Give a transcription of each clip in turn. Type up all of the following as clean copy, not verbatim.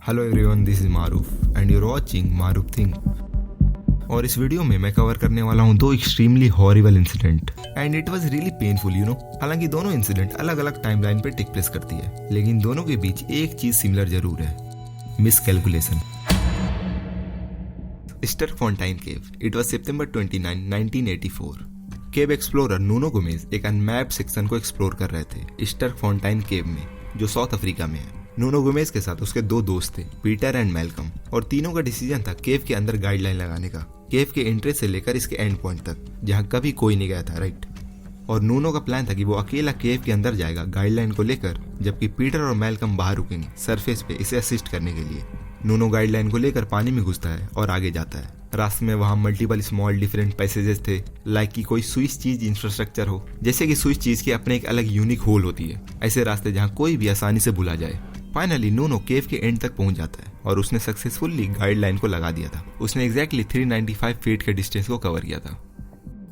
Hello everyone, this is Maroof and you're watching Maroof thing. और इस video में मैं कवर करने वाला हूँ दो extremely horrible incident and it was really painful हालांकि दोनों इंसिडेंट अलग अलग टाइमलाइन पे टेक प्लेस करती है, लेकिन दोनों के बीच एक चीज सिमिलर जरूर है, miscalculation. Sterkfontein cave. It was September 29, 1984। Cave explorer Nuno Gomes एक अनमैप्ड सेक्शन को एक्सप्लोर कर रहे थे स्टर्कफॉन्टाइन केव में, जो साउथ अफ्रीका में है। नूनो गोमेज के साथ उसके दो दोस्त थे, पीटर एंड मैल्कम, और तीनों का डिसीजन था केव के अंदर गाइडलाइन लगाने का, केव के एंट्री से लेकर इसके एंड पॉइंट तक, जहां कभी कोई नहीं गया था, राइट। और नूनो का प्लान था कि वो अकेला केव के अंदर जाएगा गाइडलाइन को लेकर, जबकि पीटर और मैल्कम बाहर रुकेंगे सरफेस पे इसे असिस्ट करने के लिए। नूनो गाइडलाइन को लेकर पानी में घुसता है और आगे जाता है। रास्ते में वहां मल्टीपल स्मॉल डिफरेंट पैसेजेस थे, लाइक कि कोई स्विस चीज इंफ्रास्ट्रक्चर हो, जैसे कि स्विस चीज की अपने एक अलग यूनिक होल होती है, ऐसे रास्ते जहां कोई भी आसानी से भुला जाए। फाइनली नूनो केव के एंड तक पहुंच जाता है और उसने सक्सेसफुली गाइडलाइन को लगा दिया था। उसने एग्जैक्टली 395 फीट के डिस्टेंस को कवर किया था।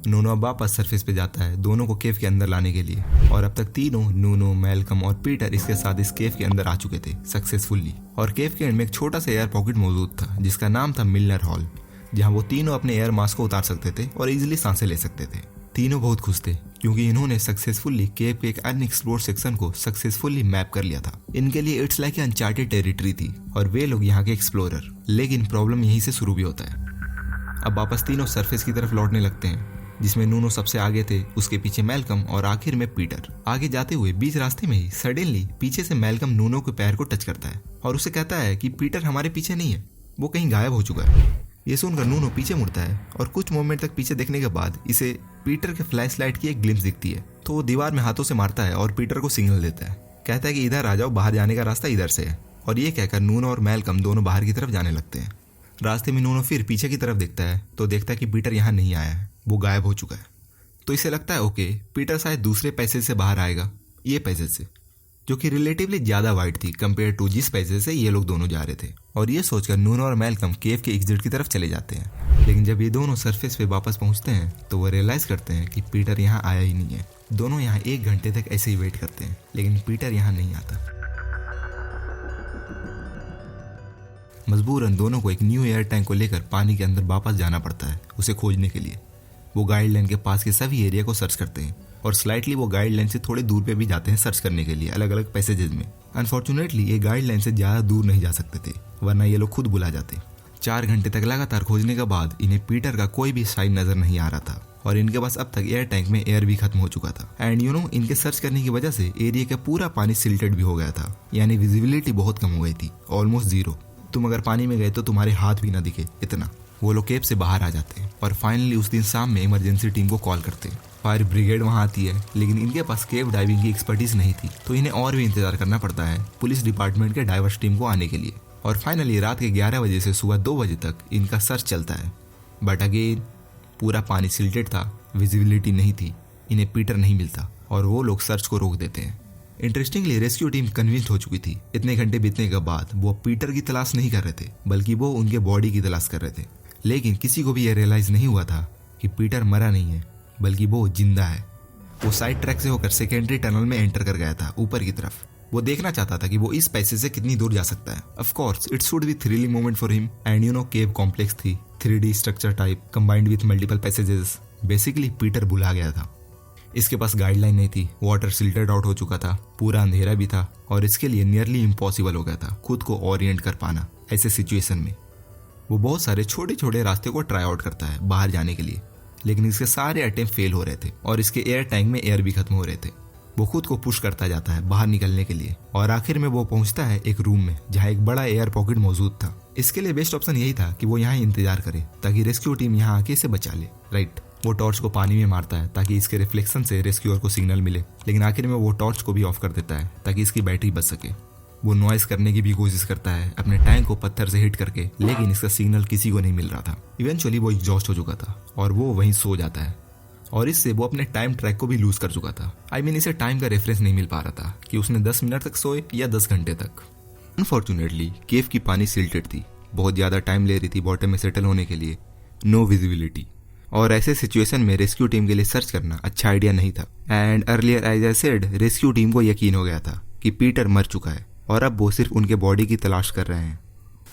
नूनो अब वापस सरफेस पे जाता है दोनों को केव के अंदर लाने के लिए, और अब तक तीनों नूनो, मैल्कम और पीटर इसके साथ इस केव के अंदर आ चुके थे सक्सेसफुली। और केव के एंड में एक छोटा सा एयर पॉकेट मौजूद था जिसका नाम था मिलनर हॉल, जहां वो तीनों अपने एयर मास्क को उतार सकते थे और इजिली सांसें ले सकते थे। तीनों बहुत खुश थे क्योंकि इन्होंने सक्सेसफुली केव के एक अनएक्सप्लोर्ड सेक्शन को सक्सेसफुली मैप कर लिया था। इनके लिए इट्स लाइक अनचार्टेड टेरिटरी थी और वे लोग यहाँ के एक्सप्लोरर। लेकिन प्रॉब्लम यहीं से शुरू भी होता है। अब वापस तीनों सरफेस की तरफ लौटने लगते हैं, जिसमें नूनो सबसे आगे थे, उसके पीछे मैल्कम और आखिर में पीटर। आगे जाते हुए बीच रास्ते में ही सडनली पीछे से मैल्कम नूनो के पैर को टच करता है और उसे कहता है कि पीटर हमारे पीछे नहीं है, वो कहीं गायब हो चुका है। ये सुनकर नूनो पीछे मुड़ता है और कुछ मोमेंट तक पीछे देखने के बाद इसे पीटर के फ्लैश लाइट की एक ग्लिम्स दिखती है, तो वो दीवार में हाथों से मारता है और पीटर को सिग्नल देता है, कहता है कि इधर आ जाओ, बाहर जाने का रास्ता इधर से है। और ये कहकर नूनो और मैल्कम दोनों बाहर की तरफ जाने लगते हैं। रास्ते में नूनो फिर पीछे की तरफ देखता है तो देखता है कि पीटर यहाँ नहीं आया है, वो गायब हो चुका है। तो इसे लगता है ओके, पीटर शायद दूसरे पैसेज से बाहर आएगा, ये पैसेज से, जो कि रिलेटिवली ज्यादा वाइड थी कंपेयर टू जिस पैसेज से ये लोग दोनों जा रहे थे। और ये सोचकर नूनो और मैल्कम केव के एग्जिट की तरफ चले जाते हैं। लेकिन जब ये दोनों सरफेस पे वापस पहुंचते हैं तो वो रियलाइज करते हैं कि पीटर यहाँ आया ही नहीं है। दोनों यहाँ 1 घंटे तक ऐसे ही वेट करते हैं, लेकिन पीटर यहाँ नहीं आता। मजबूरन दोनों को एक न्यू एयर टैंक को लेकर पानी के अंदर वापस जाना पड़ता है उसे खोजने के लिए। वो गाइडलाइन के पास के सभी एरिया को सर्च करते हैं और स्लाइटली वो गाइडलाइन से थोड़े दूर पे भी जाते हैं सर्च करने के लिए अलग अलग पैसेजेस में। अनफॉर्चुनेटली ये गाइडलाइन से ज्यादा दूर नहीं जा सकते थे, वरना ये लोग खुद बुला जाते। 4 घंटे तक लगातार खोजने के बाद इन्हें पीटर का कोई भी साइन नजर नहीं आ रहा था और इनके पास अब तक एयर टैंक में एयर भी खत्म हो चुका था। एंड इनके सर्च करने की वजह से एरिया का पूरा पानी सिल्टेड भी हो गया था, यानी विजिबिलिटी बहुत कम हो गई थी, ऑलमोस्ट 0। तुम अगर पानी में गए तो तुम्हारे हाथ भी ना दिखे इतना। वो लोग केव से बाहर आ जाते हैं और फाइनली उस दिन शाम में इमरजेंसी टीम को कॉल करते हैं। फायर ब्रिगेड वहां आती है, लेकिन इनके पास केव डाइविंग की एक्सपर्टीज नहीं थी, तो इन्हें और भी इंतजार करना पड़ता है पुलिस डिपार्टमेंट के डाइवर्स टीम को आने के लिए। और फाइनली रात के 11 बजे से सुबह 2 बजे तक इनका सर्च चलता है, बट अगेन पूरा पानी सिल्टेड था, विजिबिलिटी नहीं थी, इन्हें पीटर नहीं मिलता और वो लोग सर्च को रोक देते हैं। इंटरेस्टिंगली रेस्क्यू टीम कन्विंस्ड हो चुकी थी। इतने घंटे बीतने के बाद वो पीटर की तलाश नहीं कर रहे थे, बल्कि वो उनके बॉडी की तलाश कर रहे थे। लेकिन किसी को भी यह रियलाइज नहीं हुआ था कि पीटर मरा नहीं है, बल्कि वो जिंदा है। वो साइड ट्रैक से होकर सेकेंडरी टनल में एंटर कर गया था ऊपर की तरफ। वो देखना चाहता था कि वो इस पैसेज से कितनी दूर जा सकता है। Of course it should be thrilling moment for him. And cave complex थी, 3D structure type combined with multiple passages. Basically Peter भुला गया था। इसके पास गाइडलाइन नहीं थी, वाटर सिल्टेड आउट हो चुका था, पूरा अंधेरा भी था और इसके लिए नियरली इम्पॉसिबल हो गया था खुद को ओरिएंट कर पाना ऐसे सिचुएशन में। वो बहुत सारे छोटे छोटे रास्ते को ट्राई आउट करता है बाहर जाने के लिए, लेकिन इसके सारे अटेम्प्ट फेल हो रहे थे और इसके एयर टैंक में एयर भी खत्म हो रहे थे। वो खुद को पुश करता जाता है बाहर निकलने के लिए और आखिर में वो पहुंचता है एक रूम में जहां एक बड़ा एयर पॉकेट मौजूद था। इसके लिए बेस्ट ऑप्शन यही था कि वो यहाँ इंतजार करे ताकि रेस्क्यू टीम यहाँ आके इसे बचा ले, राइट। वो टॉर्च को पानी में मारता है ताकि इसके रिफ्लेक्शन से रेस्क्यूअर को सिग्नल मिले, लेकिन आखिर में वो टॉर्च को भी ऑफ कर देता है ताकि इसकी बैटरी बच सके। वो नॉइस करने की भी कोशिश करता है अपने टैंक को पत्थर से हिट करके, लेकिन इसका सिग्नल किसी को नहीं मिल रहा था। इवेंचुअली वो एग्जॉस्ट हो चुका था और वो वहीं सो जाता है और इससे वो अपने टाइम ट्रैक को भी लूज कर चुका था। इसे टाइम का रेफरेंस नहीं मिल पा रहा था कि उसने 10 मिनट तक सोए या 10 घंटे तक। अनफॉर्चुनेटली केव की पानी सिल्टेड थी, बहुत ज्यादा टाइम ले रही थी बॉटम में सेटल होने के लिए, नो विजिबिलिटी। और ऐसे सिचुएशन में रेस्क्यू टीम के लिए सर्च करना अच्छा आइडिया नहीं था। And earlier as I said, rescue team को यकीन हो गया था कि पीटर मर चुका है और अब वो सिर्फ उनके बॉडी की तलाश कर रहे हैं।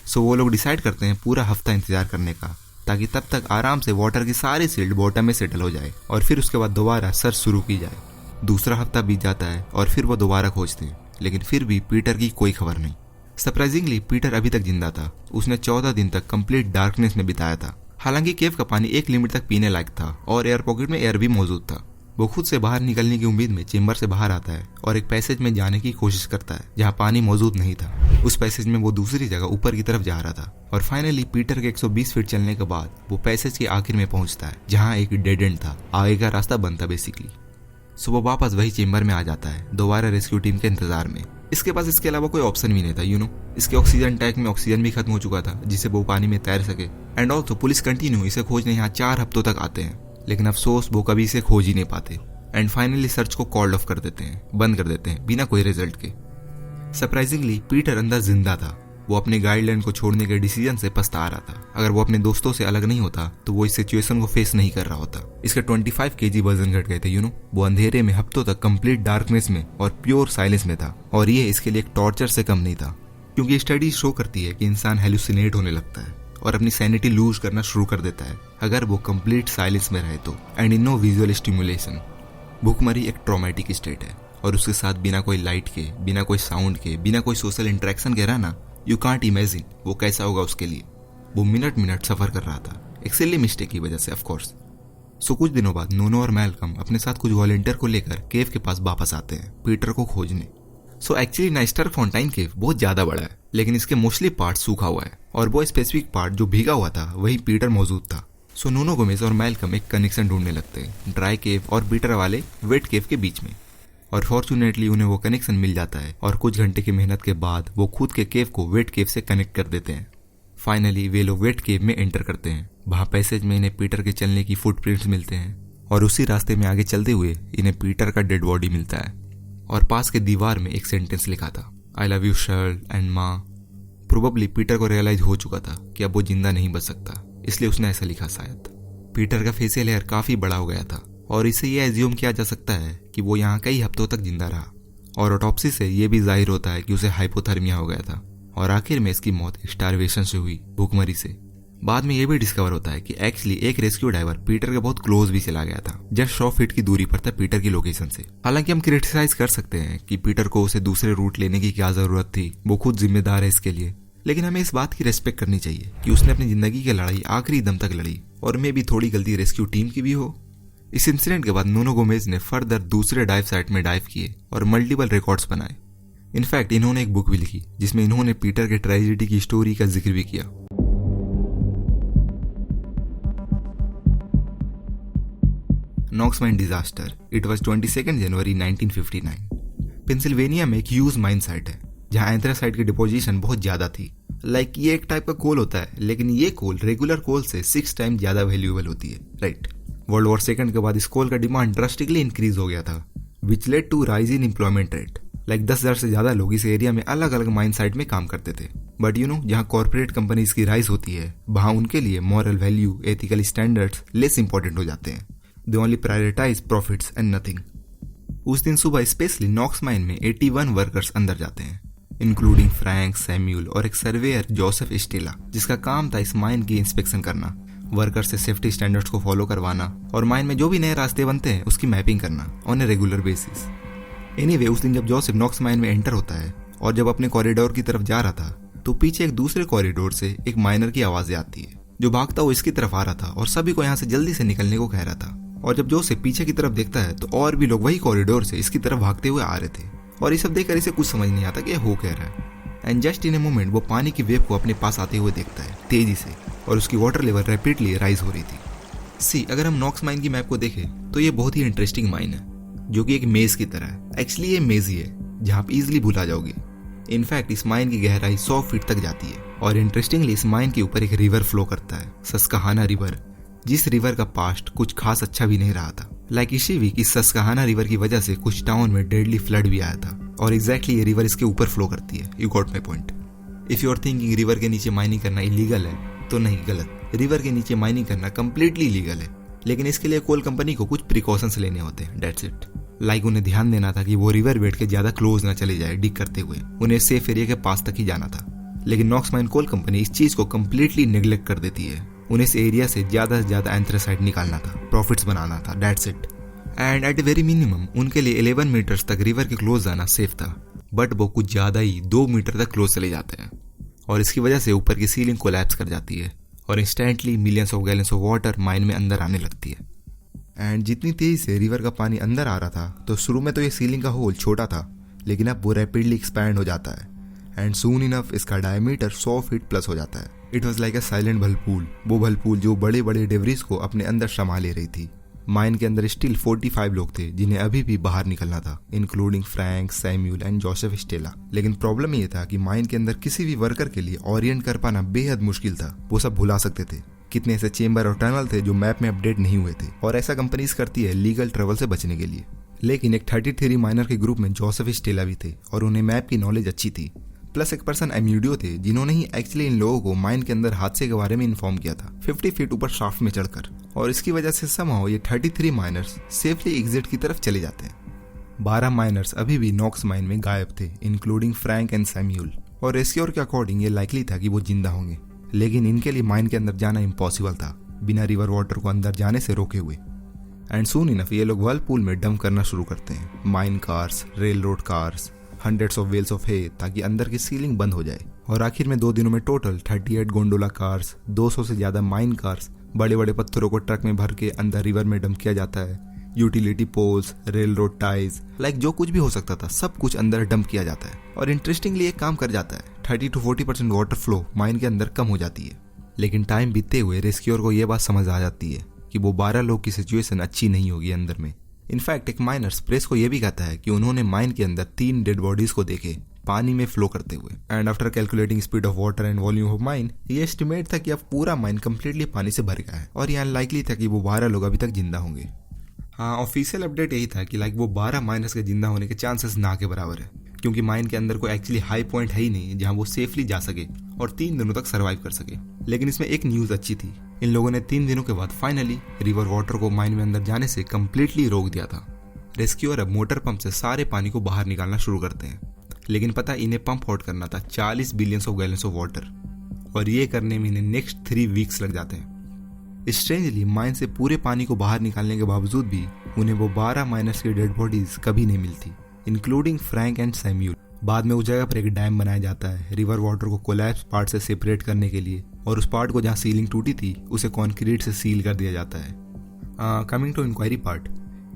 सो वो लोग डिसाइड करते हैं पूरा हफ्ता इंतजार करने का, ताकि तब तक आराम से वाटर की सारी सील्ड बॉटम में सेटल हो जाए और फिर उसके बाद दोबारा सर्च शुरू की जाए। दूसरा हफ्ता बीत जाता है और फिर वो दोबारा खोजते हैं, लेकिन फिर भी पीटर की कोई खबर नहीं। सरप्राइजिंगली पीटर अभी तक जिंदा था। उसने 14 दिन तक कंप्लीट डार्कनेस में बिताया था। हालांकि केव का पानी एक लिमिट तक पीने लायक था और एयर पॉकेट में एयर भी मौजूद था। वो खुद से बाहर निकलने की उम्मीद में चेंबर से बाहर आता है और एक पैसेज में जाने की कोशिश करता है जहाँ पानी मौजूद नहीं था। उस पैसेज में वो दूसरी जगह ऊपर की तरफ जा रहा था और फाइनली पीटर के 120 फीट चलने के बाद वो पैसेज के आखिर में पहुंचता है जहाँ एक डेड एंड था। आगे का रास्ता बंद था बेसिकली। सो वो वापस वही चेंबर में आ जाता है दोबारा रेस्क्यू टीम के इंतजार में। इसके पास इसके अलावा कोई ऑप्शन भी नहीं था। इसके ऑक्सीजन टैंक में ऑक्सीजन भी खत्म हो चुका था जिससे वो पानी में तैर सके। एंड ऑल्सो पुलिस कंटिन्यू इसे खोजने यहाँ 4 हफ्तों तक आते हैं, लेकिन अफसोस वो कभी इसे खोज ही नहीं पाते। एंड फाइनली सर्च को कॉल्ड ऑफ कर देते हैं, बंद कर देते हैं बिना कोई रिजल्ट के। सरप्राइजिंगली पीटर अंदर जिंदा था। वो अपने गाइडलाइन को छोड़ने के डिसीजन से पछता रहा था। अगर वो अपने दोस्तों से अलग नहीं होता तो वो इस सिचुएशन को फेस नहीं कर रहा होता। इसके 25 kg वजन घट गए थे। वो अंधेरे में हफ्तों तक कंप्लीट डार्कनेस में और प्योर साइलेंस में था और ये इसके लिए एक टॉर्चर से कम नहीं था, क्योंकि स्टडी शो करती है कि इंसान हेलुसिनेट होने लगता है और अपनी सैनिटी लूज करना शुरू कर देता है अगर वो कंप्लीट साइलेंस में रहे तो। And in no visual stimulation. भूखमरी एक ट्रॉमेटिक स्टेट है और उसके साथ बिना कोई लाइट के, बिना कोई साउंड के, बिना कोई सोशल इंटरेक्शन के रहना, यू कांट इमेजिन वो कैसा होगा उसके लिए। वो मिनट मिनट सफर कर रहा था एक सिली मिस्टेक की वजह से ऑफ कोर्स। सो कुछ दिनों बाद नोनो और मैल्कम अपने साथ कुछ वॉलंटियर को लेकर केव के पास वापस आते हैं पीटर को खोजने। सो एक्चुअली नाइस्टर फाउंटाइन केव बहुत ज्यादा बड़ा है, लेकिन इसके मोस्टली पार्ट सूखा हुआ है और वो स्पेसिफिक पार्ट जो भीगा हुआ था वही पीटर मौजूद था। सो नोनो गोमेज और मैल्कम एक कनेक्शन ढूंढने लगते हैं ड्राई केव और पीटर वाले वेट केव के बीच में, और फॉर्चुनेटली उन्हें वो कनेक्शन मिल जाता है और कुछ घंटे की मेहनत के बाद वो खुद के केव को वेट केव से कनेक्ट कर देते हैं। फाइनली वे लोग वेट केव में एंटर करते हैं। वहां पैसेज में इन्हें पीटर के चलने की फुटप्रिंट्स मिलते हैं और उसी रास्ते में आगे चलते हुए इन्हें पीटर का डेड बॉडी मिलता है और पास के दीवार में एक सेंटेंस लिखा था, आई लव यू शर्ल एंड माँ। प्रोबेबली पीटर को रियलाइज हो चुका था कि अब वो जिंदा नहीं बच सकता, इसलिए उसने ऐसा लिखा शायद। पीटर का फेशियल हेयर काफी बड़ा हो गया था और इससे यह एज्यूम किया जा सकता है कि वो यहाँ कई हफ्तों तक जिंदा रहा, और ऑटोप्सी से यह भी जाहिर होता है कि उसे हाइपोथर्मिया हो गया था और आखिर में इसकी मौत स्टारवेशन से हुई, भूखमरी से। बाद में यह भी डिस्कवर होता है कि एक्चुअली एक रेस्क्यू डाइवर पीटर के बहुत क्लोज भी चला गया था, जस्ट 100 फीट की दूरी पर था पीटर की लोकेशन से। हालांकि हम क्रिटिसाइज कर सकते हैं कि पीटर को उसे दूसरे रूट लेने की क्या जरूरत थी, वो खुद जिम्मेदार है इसके लिए, लेकिन हमें इस बात की रेस्पेक्ट करनी चाहिए कि उसने अपनी जिंदगी की लड़ाई आखिरी दम तक लड़ी और मे भी थोड़ी गलती रेस्क्यू टीम की भी हो। इस इंसिडेंट के बाद नोनो गोमेज ने फर्दर दूसरे डाइव साइट में डाइव किए और मल्टीपल रिकॉर्ड्स बनाए। इनफैक्ट इन्होंने एक बुक भी लिखी जिसमें इन्होंने पीटर के ट्रेजेडी की स्टोरी का जिक्र भी किया। Knox mine disaster, it was 22 January 1959। Pennsylvania में एक ह्यूज माइन साइट है जहां एंथ्रासाइट की डिपोजिशन बहुत ज्यादा थी। लाइक ये एक टाइप का कोल होता है, लेकिन ये कोल रेगुलर कोल से 6 टाइम ज्यादा वैल्यूएबल होती है, राइट। वर्ल्ड वॉर सेकंड के बाद इस कोल का डिमांड ड्रास्टिकली इंक्रीज हो गया था, which led to rise in employment rate. Like 10,000 से ज्यादा लोग इस एरिया में अलग अलग माइन साइट में काम करते थे। बट जहाँ कॉर्पोरेट कंपनीज की राइज होती है वहां उनके लिए moral value, ethical standards less important हो जाते हैं। They only prioritize profits and nothing. उस दिन सुबह स्पेशली नॉक्स माइन में 81 वर्कर्स अंदर जाते हैं, इंक्लूडिंग फ्रैंक, सैम्यूल और एक सर्वेयर जोसेफ स्टेला, जिसका काम था इस माइन की इंस्पेक्शन करना, वर्कर से सेफ्टी स्टैंडर्ड्स को फॉलो करवाना और माइन में जो भी नए रास्ते बनते हैं उसकी मैपिंग करना on a regular basis. Anyway, उस दिन जब जोसेफ नॉक्स माइन में एंटर होता है और जब अपने कॉरिडोर की तरफ जा रहा था तो पीछे एक दूसरे कॉरिडोर से एक माइनर की आवाज आती है जो भागता हुआ इसकी तरफ आ रहा था और सभी को यहाँ से जल्दी से निकलने को कह रहा था। और जब जोसेफ पीछे की तरफ देखता है तो और भी लोग वही कॉरिडोर से इसकी तरफ भागते हुए आ रहे थे और ये सब देखकर इसे कुछ समझ नहीं आता कि हो कह रहा है। And just in a moment वो पानी की वेव को अपने पास आते हुए देखता है तेजी से और उसकी वाटर लेवल रैपिडली राइज हो रही थी। सी, अगर हम नॉक्स माइन की मैप को देखें तो ये बहुत ही इंटरेस्टिंग माइन है जो कि एक मेज की तरह है। एक्चुअली ये मेज ही है जहाँ आप इजिली भूला जाओगे। इनफैक्ट इस माइन की गहराई 100 फीट तक जाती है और इंटरेस्टिंगली इस माइन के ऊपर एक रिवर फ्लो करता है, सस्काहाना रिवर, जिस रिवर का पास्ट कुछ खास अच्छा भी नहीं रहा था। लाइक इसी वीक इस सस्काहाना रिवर की वजह से कुछ टाउन में डेडली फ्लड भी आया था और एग्जैक्टली ये रिवर इसके ऊपर फ्लो करती है। You got my point. If you are thinking river के नीचे माइनिंग करना इलीगल है तो नहीं, गलत। रिवर के नीचे माइनिंग करना कंप्लीटली लीगल है, लेकिन इसके लिए कोल कंपनी को कुछ प्रिकॉशंस लेने होते हैं, दैट्स इट। लाइक उन्हें ध्यान देना था कि वो रिवर बेड के ज्यादा क्लोज ना चले जाए डिग करते हुए, उन्हें सेफ एरिया के पास तक ही जाना था। लेकिन नॉक्स माइन कोल कंपनी इस चीज को कम्प्लीटली निगलेक्ट कर देती है। उन्हें इस एरिया से ज्यादा एंथ्रासाइट निकालना था, प्रॉफिट्स बनाना था, that's it. And at very minimum उनके लिए 11 मीटर्स तक रिवर के क्लोज जाना सेफ था, बट वो कुछ ज्यादा ही 2 मीटर तक क्लोज चले जाते हैं और इसकी वजह से ऊपर की सीलिंग कोलैप्स कर जाती है और instantly millions of gallons of water mine में अंदर आने लगती है। एंड जितनी तेजी से रिवर का पानी अंदर आ रहा था तो शुरू में तो ये सीलिंग का होल छोटा था, लेकिन अब वो रैपिडली एक्सपैंड हो जाता है एंड सून इनफ इसका डायमीटर 100 फीट प्लस हो जाता है। It was like a silent whirlpool, वो भलपूल जो बड़े बड़े डेब्रिस को अपने अंदर समा ले रही थी। माइन के अंदर स्टिल 45 लोग थे जिन्हें अभी भी बाहर निकलना था, including Frank, Samuel and Joseph Stella. लेकिन प्रॉब्लम ये था कि माइन के अंदर किसी भी वर्कर के लिए ओरिएंट कर पाना बेहद मुश्किल था। वो सब भुला सकते थे। कितने ऐसे चेंबर और टनल थे जो मैप में अपडेट नहीं हुए थे, और ऐसा कंपनीज करती है लीगल ट्रबल से बचने के लिए। लेकिन एक 33 माइनर के ग्रुप में जोसेफ स्टेला भी थे और उन्हें मैप की नॉलेज अच्छी थी। प्लस एक पर्सन एम्यूडियो थे जिन्होंने ही एक्चुअली इन लोगों को माइन के अंदर हादसे के बारे में इन्फॉर्म किया था 50 फीट ऊपर शाफ्ट में चढ़कर, और इसकी वजह से समहाउ ये 33 माइनर्स सेफली एग्जिट की तरफ चले जाते हैं। 12 माइनर्स अभी भी नॉक्स माइन में गायब थे, इंक्लूडिंग फ्रैंक एंड सैम्यूल, और रेस्क्यूअर के अकॉर्डिंग ये लाइकली था कि वो जिंदा होंगे, लेकिन इनके लिए माइन के अंदर जाना इम्पॉसिबल था बिना रिवर वाटर को अंदर जाने से रोके हुए। एंड सून इनफ ये लोग वर्लपूल में डंप करना शुरू करते हैं mine cars, railroad cars, hundreds of bales of hay, ताकि अंदर की सीलिंग बंद हो जाए। और आखिर में 2 दिनों में टोटल 38 गोंडोला कार्स, 200 से ज्यादा माइन कार्स, बड़े बड़े पत्थरों को ट्रक में भर के अंदर रिवर में डंप किया जाता है। Utility poles, railroad ties, like जो कुछ भी हो सकता था सब कुछ अंदर डंप किया जाता है। और इंटरेस्टिंगली एक काम कर जाता है, 30 to 40% वाटर फ्लो माइन के अंदर कम हो जाती है। लेकिन टाइम बीतते हुए रेस्क्यूअर को यह बात समझ आ जाती है कि वो 12 लोग की सिचुएशन अच्छी नहीं होगी अंदर में। इनफैक्ट एक माइनर प्रेस को यह भी कहता है कि उन्होंने माइन के अंदर 3 डेड बॉडीज को देखे पानी में फ्लो करते हुए। And after calculating speed of water and volume of mine, ये एस्टिमेट था कि अब पूरा माइन कम्प्लीटली पानी से भर गया है और यह अनलाइकली था कि वो 12 लोग अभी तक जिंदा होंगे। हाँ, ऑफिशियल अपडेट यही था कि वो 12 माइनर्स के जिंदा होने के चांसेस ना के बराबर है, क्योंकि माइन के अंदर कोई एक्चुअली हाई पॉइंट है ही नहीं जहां वो सेफली जा सके और 3 दिनों तक सर्वाइव कर सके। लेकिन इसमें एक न्यूज अच्छी थी, इन लोगों ने 3 दिनों के बाद फाइनली रिवर वाटर को माइन में अंदर जाने से कम्प्लीटली रोक दिया था। रेस्क्यूअर अब मोटर पंप से सारे पानी को बाहर निकालना शुरू करते हैं, लेकिन पता इन्हें पंप आउट करना था 40 billions of gallons of water, और ये करने में इन्हें नेक्स्ट 3 वीक्स लग जाते हैं। स्ट्रेंजली माइन से पूरे पानी को बाहर निकालने के बावजूद भी उन्हें वो 12 माइनर्स की डेड बॉडीज कभी नहीं मिलती, इंक्लूडिंग फ्रैंक एंड सैम्यूल। बाद में उस जगह पर एक डैम बनाया जाता है रिवर वाटर को कोलैप्स पार्ट से सेपरेट करने के लिए, और उस पार्ट को जहाँ सीलिंग टूटी थी उसे कॉन्क्रीट से सील कर दिया जाता है। Coming to inquiry part,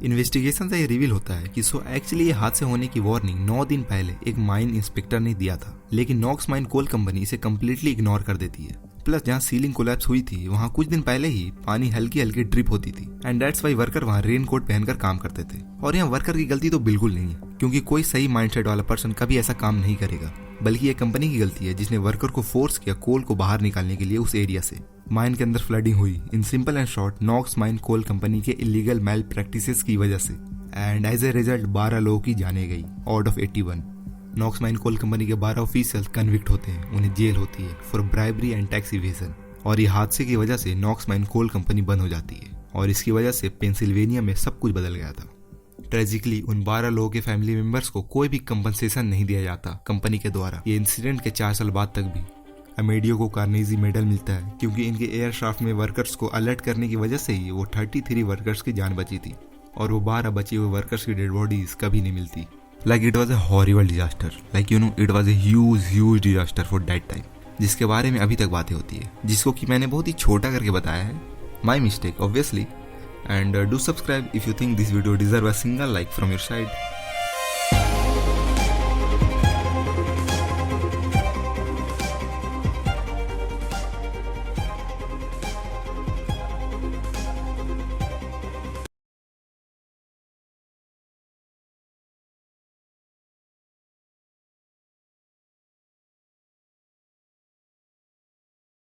investigation से ये रिवील होता है कि एक्चुअली ये हादसे होने की वार्निंग 9 दिन पहले एक माइन इंस्पेक्टर ने दिया था, लेकिन नॉक्स माइन कोल कंपनी इसे कम्प्लीटली इग्नोर कर देती है। प्लस जहाँ सीलिंग कोलैप्स हुई थी वहाँ कुछ दिन पहले ही पानी हल्की हल्की ड्रिप होती थी, एंड दैट्स वाई वर्कर वहाँ रेन कोट पहनकर काम करते थे। और यहाँ वर्कर की गलती तो बिल्कुल नहीं है, क्योंकि कोई सही माइंडसेट वाला पर्सन कभी ऐसा काम नहीं करेगा, बल्कि ये कंपनी की गलती है जिसने वर्कर को फोर्स किया कोल को बाहर निकालने के लिए उस एरिया से। माइन के अंदर फ्लडिंग हुई in simple and short Knox mine coal company के इलीगल मैल प्रैक्टिसेस की वजह से, एंड एज ए रिजल्ट 12 लोगों की जाने गई out of 81। Knox mine coal company के 12 ऑफिशियल कन्विक्ट होते हैं, उन्हें जेल होती है for bribery and tax evasion, और ये हादसे की वजह से नॉक्स माइन कोल कंपनी बंद हो जाती है, और इसकी वजह से पेंसिल्वेनिया में सब कुछ बदल गया था। ट्रेजिकली उन 12 लोगों के फैमिली मेंबर्स को कोई भी कंपनसेशन नहीं दिया जाता कंपनी के द्वारा। ये इंसिडेंट के 4 साल बाद तक भी अमेडियो को कार्नेजी मेडल मिलता है, क्योंकि इनके एयरशाफ्ट में वर्कर्स को अलर्ट करने की वजह से ही वो 33 वर्कर्स की जान बची थी, और वो 12 बचे हुए वर्कर्स की डेड बॉडीज कभी नहीं मिलती। Like it was a horrible disaster, like you know it was a huge disaster for that time, जिसके बारे में अभी तक बातें होती है, जिसको कि मैंने बहुत ही छोटा करके बताया है, my mistake obviously. And do subscribe if you think this video deserves a single like from your side.